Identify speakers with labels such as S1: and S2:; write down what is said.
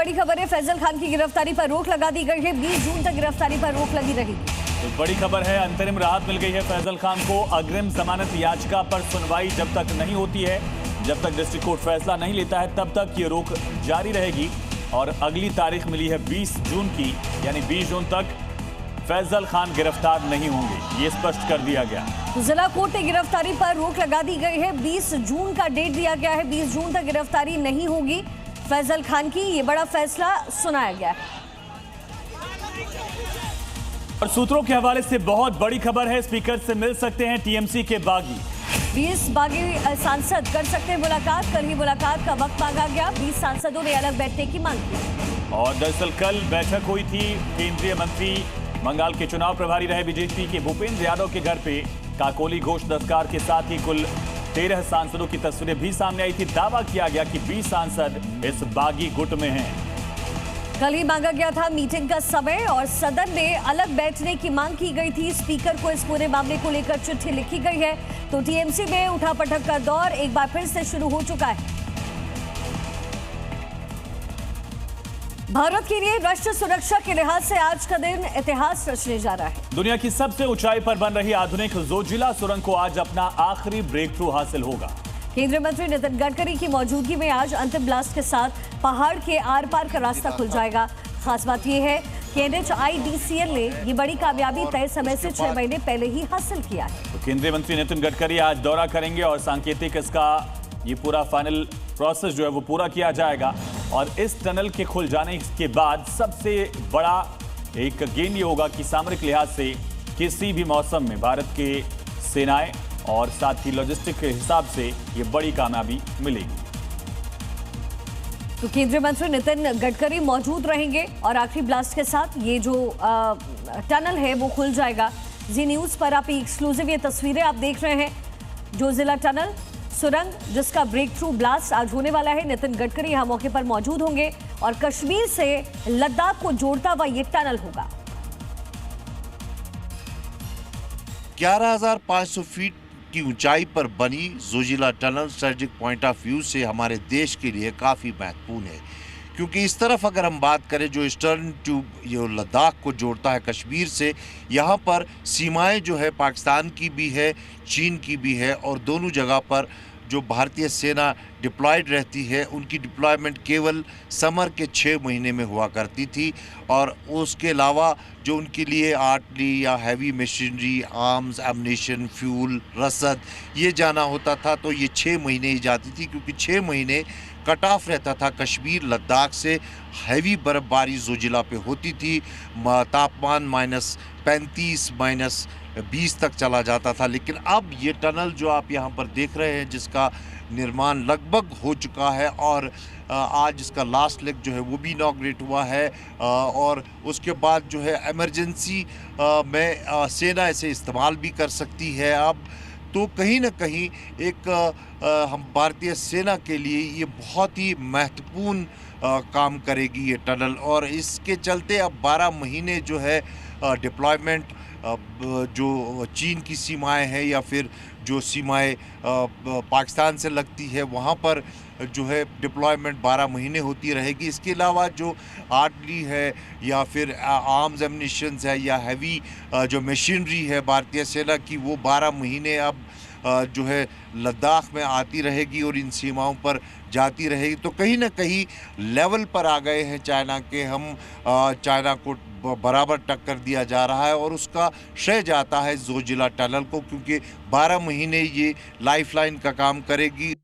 S1: बड़ी खबर है, फैजल खान की गिरफ्तारी पर रोक लगा दी गई है। 20 जून तक गिरफ्तारी पर रोक लगी रहेगी।
S2: तो बड़ी खबर है, अंतरिम राहत मिल गई है फैजल खान को। अग्रिम जमानत याचिका पर सुनवाई जब तक नहीं होती है, जब तक डिस्ट्रिक्ट कोर्ट फैसला नहीं लेता है, तब तक ये रोक जारी रहेगी। और अगली तारीख मिली है 20 जून की, यानी 20 जून तक फैजल खान गिरफ्तार नहीं होंगे, ये स्पष्ट कर दिया गया।
S1: जिला कोर्ट ने गिरफ्तारी पर रोक लगा दी गई है। 20 जून का डेट दिया गया है। 20 जून तक गिरफ्तारी नहीं होगी फैजल खान की, ये बड़ा फैसला सुनाया गया है।
S2: और सूत्रों के हवाले से बहुत बड़ी खबर है, स्पीकर से मिल सकते हैं टीएमसी के बागी।
S1: 20 बागी सांसद कर सकते हैं मुलाकात। कल ही मुलाकात का वक्त मांगा गया। 20 सांसदों ने अलग बैठने की मांग की।
S2: और दरअसल कल बैठक हुई थी। केंद्रीय मंत्री बंगाल के चुनाव प्रभारी रहे बीजेपी के भूपेंद्र यादव के घर पे काकोली घोष दस्तकार के साथ ही कुल 13 सांसदों की तस्वीरें भी सामने आई थी। दावा किया गया कि 20 सांसद इस बागी गुट में हैं।
S1: कल ही मांगा गया था मीटिंग का समय और सदन में अलग बैठने की मांग की गई थी। स्पीकर को इस पूरे मामले को लेकर चिट्ठी लिखी गई है। तो टीएमसी में उठापटक का दौर एक बार फिर से शुरू हो चुका है। भारत के लिए राष्ट्रीय सुरक्षा के लिहाज से आज का दिन इतिहास रचने जा रहा है।
S2: दुनिया की सबसे ऊंचाई पर बन रही आधुनिक जोजिला सुरंग को आज अपना आखिरी ब्रेक थ्रू हासिल होगा।
S1: केंद्रीय मंत्री नितिन गडकरी की मौजूदगी में आज अंतिम ब्लास्ट के साथ पहाड़ के आर पार का रास्ता खुल जाएगा। खास बात यह है कि NHIDCL ने ये बड़ी कामयाबी तय समय से 6 महीने पहले ही हासिल किया है।
S2: तो केंद्रीय मंत्री नितिन गडकरी आज दौरा करेंगे और सांकेतिक इसका ये पूरा फाइनल प्रोसेस जो है वो पूरा किया जाएगा। और इस टनल के खुल जाने के बाद सबसे बड़ा एक गेन ये होगा कि सामरिक लिहाज से किसी भी मौसम में भारत के सेनाएं और साथ ही लॉजिस्टिक के हिसाब से ये बड़ी कामयाबी मिलेगी।
S1: तो केंद्रीय मंत्री नितिन गडकरी मौजूद रहेंगे और आखिरी ब्लास्ट के साथ ये जो टनल है वो खुल जाएगा। जी न्यूज़ पर आप एक्सक्लूसिव ये तस्वीरें आप देख रहे हैं। जो जिला टनल सुरंग जिसका ब्रेक थ्रू ब्लास्ट आज होने वाला है। नितिन गडकरी यहां मौके पर मौजूद होंगे और कश्मीर से लद्दाख को जोड़ता हुआ ये टनल होगा।
S3: 11,500 फीट की ऊंचाई पर बनी Zoji La tunnel strategic point of view से हमारे देश के लिए काफ़ी महत्वपूर्ण है, क्योंकि इस तरफ अगर हम बात करें जो ईस्टर्न ट्यूब जो लद्दाख को जोड़ता है कश्मीर से, यहाँ पर सीमाएं जो है पाकिस्तान की भी है, चीन की भी है। और दोनों जगह पर जो भारतीय सेना डिप्लॉयड रहती है उनकी डिप्लॉयमेंट केवल समर के 6 महीने में हुआ करती थी। और उसके अलावा जो उनके लिए आर्टिलरी या heavy machinery, arms, ammunition, fuel, रसद ये जाना होता था, तो ये 6 महीने ही जाती थी, क्योंकि 6 महीने कट ऑफ रहता था कश्मीर लद्दाख से। हैवी बर्फबारी जोजिला पे होती थी। तापमान -35 -20 तक चला जाता था। लेकिन अब ये टनल जो आप यहाँ पर देख रहे हैं जिसका निर्माण लगभग हो चुका है और आज इसका लास्ट लेग जो है वो भी इनॉग्रेट हुआ है। और उसके बाद जो है इमरजेंसी में सेना इसे इस्तेमाल भी कर सकती है। अब तो कहीं ना कहीं एक हम भारतीय सेना के लिए ये बहुत ही महत्वपूर्ण काम करेगी ये टनल। और इसके चलते अब 12 महीने जो है डिप्लॉयमेंट जो चीन की सीमाएं हैं या फिर जो सीमाएं पाकिस्तान से लगती है वहाँ पर जो है डिप्लॉयमेंट 12 महीने होती रहेगी। इसके अलावा जो आर्टिलरी है या फिर आर्म्स एमुनिशंस है या हैवी जो मशीनरी है भारतीय सेना की, वो 12 महीने अब जो है लद्दाख में आती रहेगी और इन सीमाओं पर जाती रहेगी। तो कहीं ना कहीं लेवल पर आ गए हैं चाइना के हम। चाइना को बराबर टक्कर दिया जा रहा है और उसका श्रेय जाता है जोजिला टनल को, क्योंकि 12 महीने ये लाइफलाइन का काम करेगी।